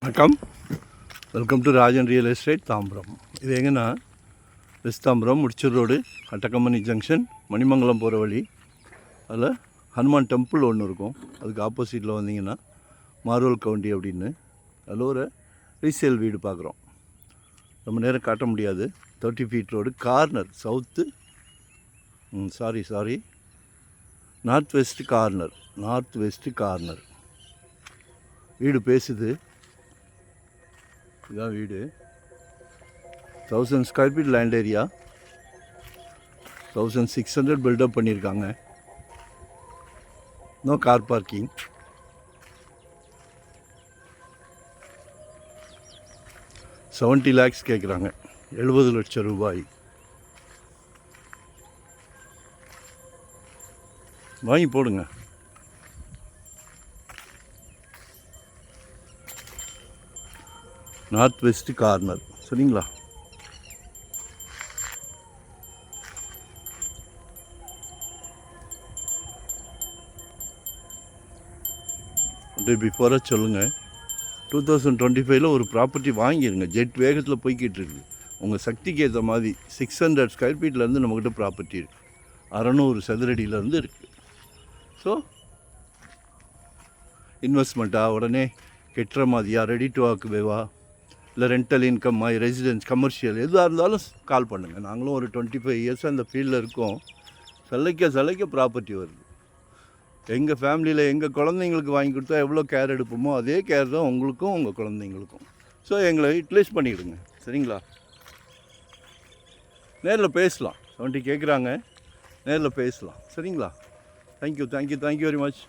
வணக்கம், welcome to Rajan real estate Tambaram. இது எங்கன்னா வெஸ்ட் தாம்பரம் முடிச்சூர் ரோடு, அட்டக்கம்பனி ஜங்ஷன், மணிமங்கலம் போகிற வழி. அதில் ஹனுமான் டெம்பிள் ஒன்று இருக்கும். அதுக்கு ஆப்போசிட்டில் வந்தீங்கன்னா மார்வல் கவுண்டி அப்படின்னு அதில் ஒரு ரீசேல் வீடு பார்க்குறோம். ரொம்ப நேரம் காட்ட முடியாது. 30 feet road, corner south north west corner வீடு பேசுது. இதுதான் வீடு. 1000 square feet land area, 1600 built up பண்ணியிருக்காங்க. No car parking. $70 lakhs கேட்குறாங்க, 70 லட்சம் ரூபாய். வாங்கி போடுங்க. நார்த் வெஸ்ட் கார்னர், சரிங்களா? அப்படியே பிஃபோராக சொல்லுங்கள். 2025 ஒரு ப்ராப்பர்ட்டி வாங்கிடுங்க. ஜெட் வேகத்தில் போய்கிட்டு இருக்குது. உங்கள் சக்திக்கு ஏற்ற மாதிரி 600 ஸ்கொயர் ஃபீட்லேருந்து நம்மக்கிட்ட ப்ராப்பர்ட்டி இருக்குது. 600 சதுரடியிலேருந்து இருக்குது. ஸோ இன்வெஸ்ட்மெண்ட்டாக உடனே கெட்டுற மாதிரியா, ரெடி டு ஆக்குவேவா, இல்லை ரெண்டல் இன்கம், ரெசிடென்ஸ், கமர்ஷியல் எதுவாக இருந்தாலும் கால் பண்ணுங்கள். நாங்களும் ஒரு 25 இயர்ஸாக அந்த ஃபீல்டில் இருக்கோம். சலைக்க ப்ராப்பர்ட்டி வருது. எங்கள் ஃபேமிலியில் எங்கள் குழந்தைங்களுக்கு வாங்கி கொடுத்தா எவ்வளோ கேர் எடுப்போமோ அதே கேர் தான் உங்களுக்கும் உங்கள் குழந்தைங்களுக்கும். ஸோ எங்களை யூட்டிலைஸ் பண்ணிவிடுங்க, சரிங்களா? நேரில் பேசலாம். 70 கேட்குறாங்க, நேரில் பேசலாம், சரிங்களா? Thank you very much.